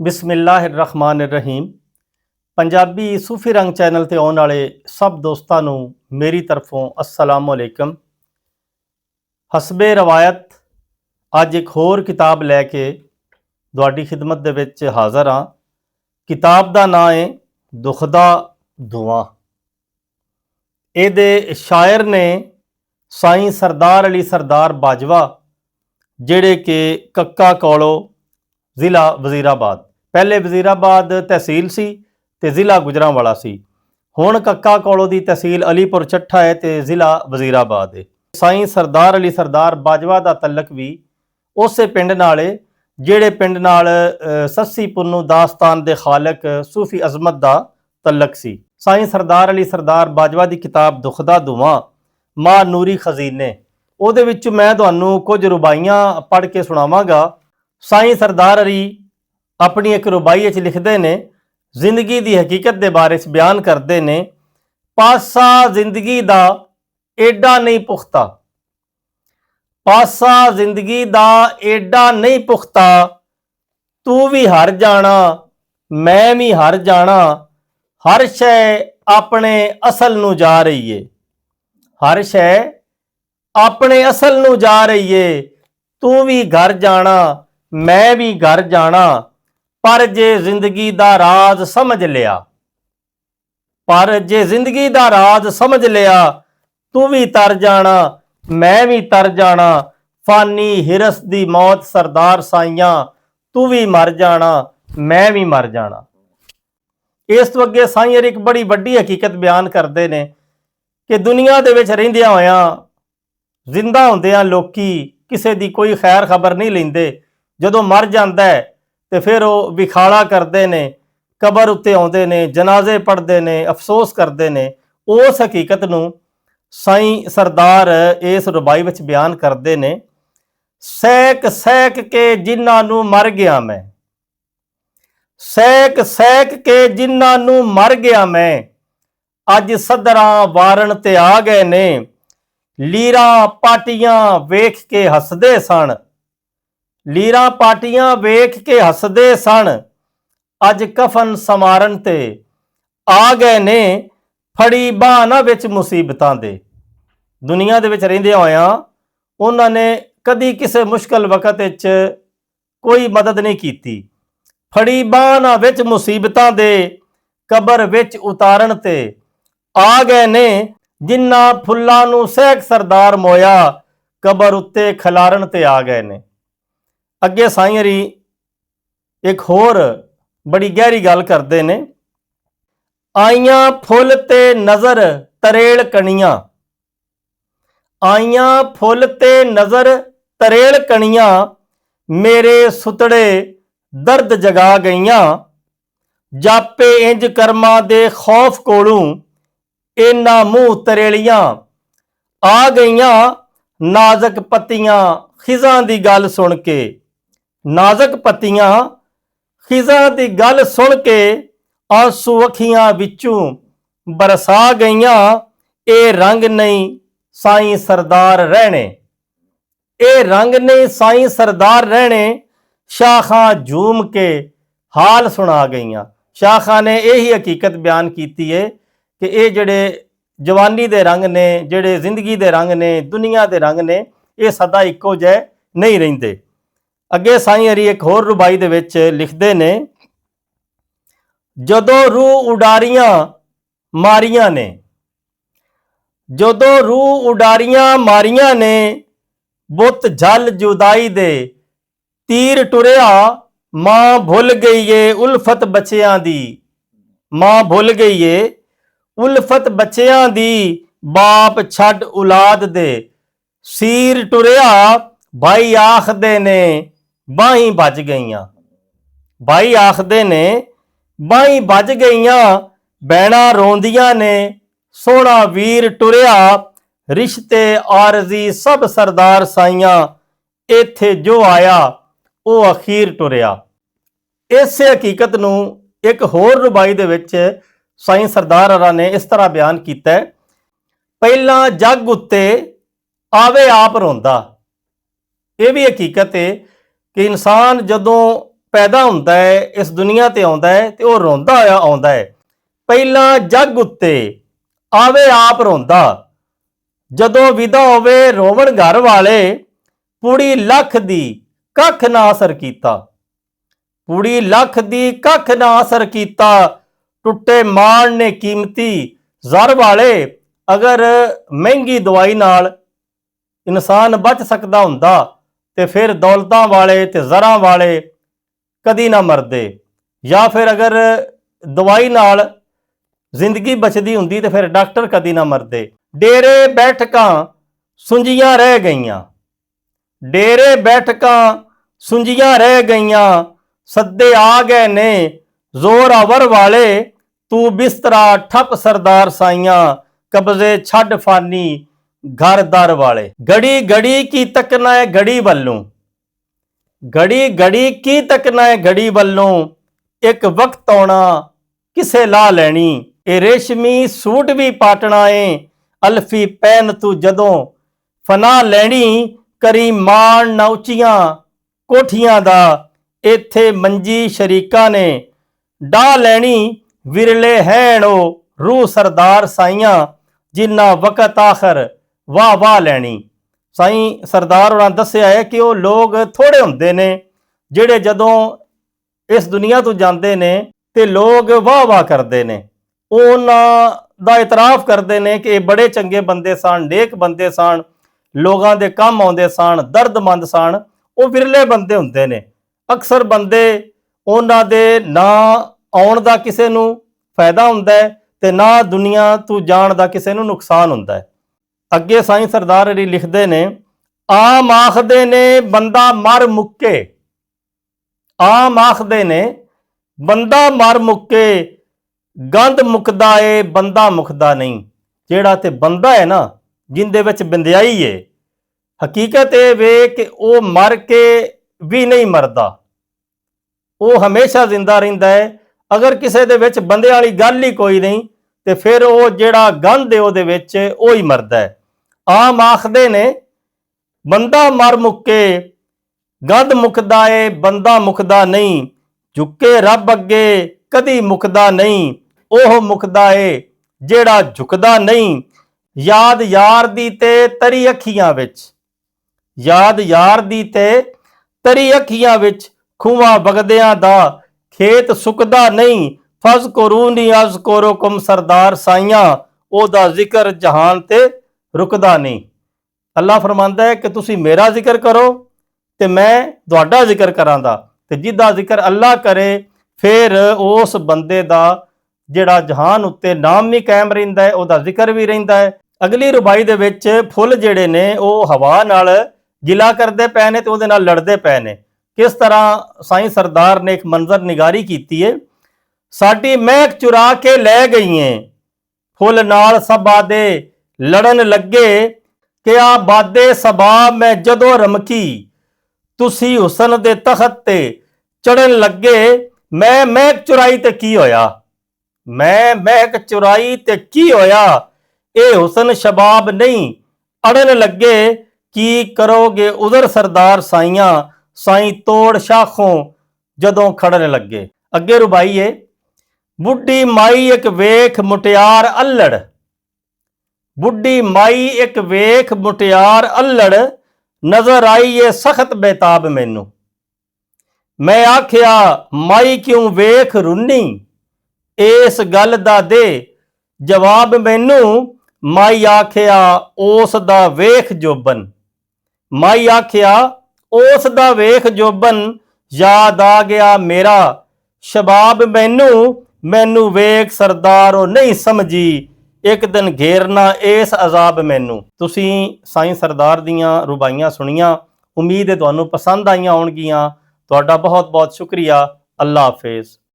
बिस्मिल्लाहिर्रहमानिर्रहीम। पंजाबी सूफी रंग चैनल ते आने वाले सब दोस्तों नूं मेरी तरफों अस्सलाम वालेकुम। हसबे रवायत अज एक होर किताब लैके तुहाडी खिदमत दे विच हाज़र हाँ। किताब का नाम है दुखदा धुआं। इहदे शायर ने साईं सरदार अली सरदार बाजवा, जिहड़े कि कक्का कौलो जिला वजीराबाद, पहले वजीराबाद तहसील सी ते जिला गुजरांवाला सी। हुण कक्का कौलो दी तहसील अलीपुर चट्ठा है ते जिला वजीराबाद है। साईं सरदार अली सरदार बाजवा का तलक भी उस पिंड नाल है जिहड़े पिंड नाल सस्सी पुन्नू दास्तान दे खालक सूफी अजमत का तलक सी। साईं सरदार अली सरदार बाजवा की किताब दुखदा धुआं मां नूरी खजीने, उहदे विच मैं तुहानूं कुछ रुबाइयां पढ़ के सुणावांगा। साईं सरदार अली अपनी एक रुबाई लिखते ने, जिंदगी की हकीकत के बारे बयान करते ने। पासा जिंदगी का एडा नहीं पुख्ता, पासा जिंदगी का एडा नहीं पुख्ता, तू भी हर जाना मैं भी हर जाना, हर शय अपने असल नूं जा रही है, हर शय अपने असल नूं जा रही है, तू भी घर जाना मैं भी घर जाना, पर जे जिंदगी का राज समझ लिया, पर जे जिंदगी का राज समझ लिया, तू भी तर जाना मैं भी तर जाना, फानी हिरस दी मौत सरदार साइयां, तू भी मर जाना मैं भी मर जाना। इस तो अगे साईं एक बड़ी वड्डी हकीकत बयान करते हैं कि दुनिया दे विच रहिंदियां होइयां जिंदा होंदियां लोकी किसी की कोई खैर खबर नहीं लेंदे। जदों मर जांदा है तो फिर वो विखाड़ा करते हैं, कबर उत्ते आउंदे ने, जनाजे पढ़ते हैं, अफसोस करते हैं। उस हकीकत नूं साईं सरदार इस रुबाई विच बयान करते हैं। सैक सैक के जिन्हां नूं मर गया मैं, सैक सैक के जिन्हां नूं मर गया मैं, अज सदरां वारन ते आ गए ने, लीरां पाटियां वेख के हसदे सन, लीरां पाटियां वेख के हसदे सन, अज कफन समारन ते आ गए ने, फड़ी बहाना विच मुसीबतां दे। दुनिया दे विच रहिंदे होइयां उन्होंने कदी किसी मुश्किल वक्त विच कोई मदद नहीं की। फड़ी बहाना विच मुसीबतां दे, कबर विच उतारन ते आ गए ने, जिन्ना फुल्लां नूं सहक सरदार मोया, कबर उत्ते खिलारन ते आ गए ने। अगे साईं हरी एक होर बड़ी गहरी गल करते हैं। आईयां फुल ते नज़र तरेल कणियां, आईयां फुल ते नज़र तरेल कणियां, मेरे सुतड़े दर्द जगा गईयां, जापे इंज कर्मा दे खौफ कोलूं, इन्ना मूँह तरेलियां आ गईयां, नाजक पत्तियां खिजां दी गल सुन के, नाजक पत्तियां खिजां दी गल सुन के, आंसू अखियां विचों बरसा गईयां, ए रंग नहीं साईं सरदार रहने, ए रंग नहीं साईं सरदार रहने, शाखां झूम के हाल सुना गईयां। शाखा ने यही हकीकत बयान की है कि ये जड़े जवानी दे रंग ने, जड़े जिंदगी दे रंग ने, दुनिया दे रंग ने, ये सदा इक्को जह नहीं रहिंदे। अगे साईं हरी एक होर रुबाई दे विच लिखते ने, जदों रूह उडारियां मारियां ने, जदों रूह उडारियां मारियां ने, बुत झल जुदाई दे तीर टुरिया, मां भुल गई है उल्फत बच्चियां दी, मां भुल गई है उल्फत बच्चियां दी, बाप छड़ औलाद दे सीर टुरिया, भाई आखदे ने बाहीं बज गईयां, भाई आखदे ने बाहीं बज गईयां, भैणां रोंदियां ने सोहना वीर टुरिया, रिश्ते आरजी सब सरदार साइयां, इत्थे जो आया वो अखीर टुरिया। इस हकीकत नूं एक होर रुबाई दे विच साईं सरदार हरा ने इस तरह बयान किया है। पहला जग उत्ते आवे आप रोंदा। यह भी हकीकत है कि इंसान जदों ਪੈਦਾ ਹੁੰਦਾ ਹੈ, ਇਸ ਦੁਨੀਆ ਤੇ ਆਉਂਦਾ ਹੈ ਤੇ ਉਹ ਰੋਂਦਾ ਹੋਇਆ ਆਉਂਦਾ ਹੈ। ਪਹਿਲਾਂ ਜੱਗ ਉੱਤੇ ਆਵੇ ਆਪ ਰੋਂਦਾ, ਜਦੋਂ ਵਿਦਾ ਹੋਵੇ ਰੋਵਣ ਘਰ ਵਾਲੇ, ਪੂੜੀ ਲੱਖ ਦੀ ਕੱਖ ਨਾ ਅਸਰ ਕੀਤਾ। ਪੂੜੀ ਲੱਖ ਦੀ ਕੱਖ ਨਾ ਅਸਰ ਕੀਤਾ, ਟੁੱਟੇ ਮਾਣ ਨੇ ਕੀਮਤੀ ਜ਼ਰ ਵਾਲੇ। ਅਗਰ ਮਹਿੰਗੀ ਦਵਾਈ ਨਾਲ ਇਨਸਾਨ ਬਚ ਸਕਦਾ ਹੁੰਦਾ ਤੇ ਫਿਰ ਦੌਲਤਾਂ ਵਾਲੇ ਤੇ ਜ਼ਰਾਂ ਵਾਲੇ ਕਦੀ ਨਾ ਮਰਦੇ, ਜਾਂ ਫਿਰ ਅਗਰ ਦਵਾਈ ਨਾਲ ਜ਼ਿੰਦਗੀ ਬਚਦੀ ਹੁੰਦੀ ਤੇ ਫਿਰ ਡਾਕਟਰ ਕਦੀ ਨਾ ਮਰਦੇ। ਡੇਰੇ ਬੈਠਕਾਂ ਸੁੰਜੀਆਂ ਰਹਿ ਗਈਆਂ, ਡੇਰੇ ਬੈਠਕਾਂ ਸੁੰਜੀਆਂ ਰਹਿ ਗਈਆਂ, ਸੱਦੇ ਆ ਗਏ ਨੇ ਜ਼ੋਰਾਵਰ ਵਾਲੇ। ਤੂੰ ਬਿਸਤਰਾ ਠੱਪ ਸਰਦਾਰ ਸਾਈਆਂ, ਕਬਜ਼ੇ ਛੱਡ ਫਾਨੀ ਘਰ ਦਰ ਵਾਲੇ। ਘੜੀ ਘੜੀ ਕੀ ਤੱਕਣਾ ਹੈ ਘੜੀ ਵੱਲੋਂ, ਘੜੀ ਘੜੀ ਕੀ ਤੱਕਣਾ ਹੈ ਘੜੀ ਵੱਲੋਂ, ਇੱਕ ਵਕਤ ਆਉਣਾ ਕਿਸੇ ਲਾ ਲੈਣੀ। ਇਹ ਰੇਸ਼ਮੀ ਸੂਟ ਵੀ ਪਾਟਣਾ ਏ, ਅਲਫੀ ਪਹਿਨ ਤੂੰ ਜਦੋਂ ਫਨਾ ਲੈਣੀ। ਕਰੀ ਮਾਣ ਨਾ ਉੱਚੀਆਂ ਕੋਠੀਆਂ ਦਾ, ਇੱਥੇ ਮੰਜੀ ਸ਼ਰੀਕਾਂ ਨੇ ਡਾਹ ਲੈਣੀ। ਵਿਰਲੇ ਹੈਣ ਉਹ ਰੂਹ ਸਰਦਾਰ ਸਾਈਆਂ, ਜਿੰਨਾ ਵਕਤ ਆਖਰ ਵਾਹ ਵਾਹ ਲੈਣੀ। ਸਾਈਂ ਸਰਦਾਰ ਹੋਰਾਂ ਦੱਸਿਆ ਹੈ ਕਿ ਉਹ ਲੋਕ ਥੋੜੇ ਹੁੰਦੇ ਨੇ ਜਿਹੜੇ ਜਦੋਂ ਇਸ ਦੁਨੀਆ ਤੋਂ ਜਾਂਦੇ ਨੇ ਤੇ ਲੋਕ ਵਾਹ ਵਾਹ ਕਰਦੇ ਨੇ, ਉਹਨਾਂ ਦਾ ਇਤਰਾਫ ਕਰਦੇ ਨੇ ਕਿ ਇਹ ਬੜੇ ਚੰਗੇ ਬੰਦੇ ਸਨ, ਨੇਕ ਬੰਦੇ ਸਨ, ਲੋਕਾਂ ਦੇ ਕੰਮ ਆਉਂਦੇ ਸਨ, ਦਰਦਮੰਦ ਸਨ। ਉਹ ਵਿਰਲੇ ਬੰਦੇ ਹੁੰਦੇ ਨੇ। ਅਕਸਰ ਬੰਦੇ ਉਹਨਾਂ ਦੇ ਨਾ ਆਉਣ ਦਾ ਕਿਸੇ ਨੂੰ ਫਾਇਦਾ ਹੁੰਦਾ ਹੈ ਤੇ ਨਾ ਦੁਨੀਆ ਤੋਂ ਜਾਣ ਦਾ ਕਿਸੇ ਨੂੰ ਨੁਕਸਾਨ ਹੁੰਦਾ ਹੈ। ਅੱਗੇ ਸਾਈਂ ਸਰਦਾਰ ਜੀ ਲਿਖਦੇ ਨੇ, ਆਮ ਆਖਦੇ ਨੇ ਬੰਦਾ ਮਰ ਮੁੱਕੇ, ਆਮ ਆਖਦੇ ਨੇ ਬੰਦਾ ਮਰ ਮੁੱਕੇ, ਗੰਦ ਮੁੱਕਦਾ ਏ ਬੰਦਾ ਮੁੱਕਦਾ ਨਹੀਂ। ਜਿਹੜਾ ਤੇ ਬੰਦਾ ਹੈ ਨਾ, ਜਿੰਦੇ ਵਿੱਚ ਬੰਦਿਆਈ ਏ, ਹਕੀਕਤ ਇਹ ਵੇ ਕਿ ਉਹ ਮਰ ਕੇ ਵੀ ਨਹੀਂ ਮਰਦਾ, ਉਹ ਹਮੇਸ਼ਾ ਜ਼ਿੰਦਾ ਰਹਿੰਦਾ ਹੈ। ਅਗਰ ਕਿਸੇ ਦੇ ਵਿੱਚ ਬੰਦੇ ਵਾਲੀ ਗੱਲ ਹੀ ਕੋਈ ਨਹੀਂ ਤੇ ਫਿਰ ਉਹ ਜਿਹੜਾ ਗੰਦ ਹੈ ਉਹਦੇ ਵਿੱਚ ਉਹ ਹੀ ਮਰਦਾ ਹੈ। ਆਮ ਆਖਦੇ ਨੇ ਬੰਦਾ ਮਰ ਮੁੱਕੇ, ਗੰਦ ਮੁੱਕਦਾ ਏ ਬੰਦਾ ਮੁੱਕਦਾ ਨਹੀਂ। ਝੁੱਕੇ ਰੱਬ ਅੱਗੇ ਕਦੀ ਮੁੱਕਦਾ ਨਹੀਂ, ਉਹ ਮੁੱਕਦਾ ਏ ਜਿਹੜਾ ਝੁਕਦਾ ਨਹੀਂ। ਯਾਦ ਯਾਰ ਦੀ ਤੇ ਤਰੀ ਅੱਖੀਆਂ ਵਿੱਚ, ਯਾਦ ਯਾਰ ਦੀ ਤੇ ਤਰੀ ਅੱਖੀਆਂ ਵਿੱਚ, ਖੂਹਾਂ ਵਗਦਿਆਂ ਦਾ ਖੇਤ ਸੁੱਕਦਾ ਨਹੀਂ। ਫਜ਼ ਕਰੂਨੀ ਅਜ਼ ਕੋਰੋਕੁਮ ਸਰਦਾਰ ਸਾਈਆਂ, ਉਹਦਾ ਜ਼ਿਕਰ ਜਹਾਨ ਤੇ ਰੁਕਦਾ ਨਹੀਂ। ਅੱਲਾ ਫਰਮਾਂਦਾ ਹੈ ਕਿ ਤੁਸੀਂ ਮੇਰਾ ਜ਼ਿਕਰ ਕਰੋ ਤੇ ਮੈਂ ਤੁਹਾਡਾ ਜ਼ਿਕਰ ਕਰਾਂਗਾ, ਤੇ ਜਿਹਦਾ ਜ਼ਿਕਰ ਅੱਲਾ ਕਰੇ ਫਿਰ ਉਸ ਬੰਦੇ ਦਾ ਜਿਹੜਾ ਜਹਾਨ ਉੱਤੇ ਨਾਮ ਵੀ ਕਾਇਮ ਰਹਿੰਦਾ ਹੈ, ਉਹਦਾ ਜ਼ਿਕਰ ਵੀ ਰਹਿੰਦਾ ਹੈ। ਅਗਲੀ ਰੁਬਾਈ ਦੇ ਵਿੱਚ ਫੁੱਲ ਜਿਹੜੇ ਨੇ ਉਹ ਹਵਾ ਨਾਲ ਗਿਲਾ ਕਰਦੇ ਪਏ ਨੇ ਤੇ ਉਹਦੇ ਨਾਲ ਲੜਦੇ ਪਏ ਨੇ। ਕਿਸ ਤਰ੍ਹਾਂ ਸਾਈਂ ਸਰਦਾਰ ਨੇ ਇੱਕ ਮੰਜ਼ਰ ਨਿਗਾਰੀ ਕੀਤੀ ਹੈ, ਸਾਡੀ ਮਹਿਕ ਚੁਰਾ ਕੇ ਲੈ ਗਈਏ, ਫੁੱਲ ਨਾਲ ਸਭਾ ਦੇ ਲੜਨ ਲੱਗੇ। ਕਿ ਆ ਬਾਦੇ ਸਬਾ ਮੈਂ ਜਦੋਂ ਰਮਕੀ, ਤੁਸੀਂ ਹੁਸਨ ਦੇ ਤਖਤ ਤੇ ਚੜਨ ਲੱਗੇ। ਮੈਂ ਮਹਿਕ ਚੁਰਾਈ ਤੇ ਕੀ ਹੋਇਆ, ਮੈਂ ਮਹਿਕ ਚੁਰਾਈ ਤੇ ਕੀ ਹੋਇਆ, ਇਹ ਹੁਸਨ ਸ਼ਬਾਬ ਨਹੀਂ ਅੜਨ ਲੱਗੇ। ਕੀ ਕਰੋਗੇ ਉਧਰ ਸਰਦਾਰ ਸਾਈਆਂ, ਸਾਈਂ ਤੋੜ ਸ਼ਾਖੋਂ ਜਦੋਂ ਖੜਨ ਲੱਗੇ। ਅੱਗੇ ਰੁਬਾਈ ਏ, ਬੁੱਢੀ ਮਾਈ ਇੱਕ ਵੇਖ ਮੁਟਿਆਰ ਅੱਲੜ, ਬੁੱਢੀ ਮਾਈ ਇੱਕ ਵੇਖ ਮੁਟਿਆਰ ਅੱਲੜ, ਨਜ਼ਰ ਆਈ ਏ ਸਖਤ ਬੇਤਾਬ ਮੈਨੂੰ। ਮੈਂ ਆਖਿਆ ਮਾਈ ਕਿਉਂ ਵੇਖ ਰੁੰਨੀ, ਇਸ ਗੱਲ ਦਾ ਦੇ ਜਵਾਬ ਮੈਨੂੰ। ਮਾਈ ਆਖਿਆ ਉਸ ਦਾ ਵੇਖ ਜੋਬਨ, ਮਾਈ ਆਖਿਆ ਉਸ ਦਾ ਵੇਖ ਜੋਬਨ। ਯਾਦ ਆ ਗਿਆ ਮੇਰਾ ਸ਼ਬਾਬ ਮੈਨੂੰ, ਮੈਨੂੰ ਵੇਖ ਸਰਦਾਰੋ ਨਹੀਂ ਸਮਝੀ, ਇੱਕ ਦਿਨ ਘੇਰਨਾ ਇਸ ਅਜ਼ਾਬ ਮੈਨੂੰ। ਤੁਸੀਂ ਸਾਈਂ ਸਰਦਾਰ ਦੀਆਂ ਰੁਬਾਈਆਂ ਸੁਣੀਆਂ, ਉਮੀਦ ਹੈ ਤੁਹਾਨੂੰ ਪਸੰਦ ਆਈਆਂ ਹੋਣਗੀਆਂ। ਤੁਹਾਡਾ ਬਹੁਤ ਬਹੁਤ ਸ਼ੁਕਰੀਆ। ਅੱਲਾ ਹਾਫਿਜ਼।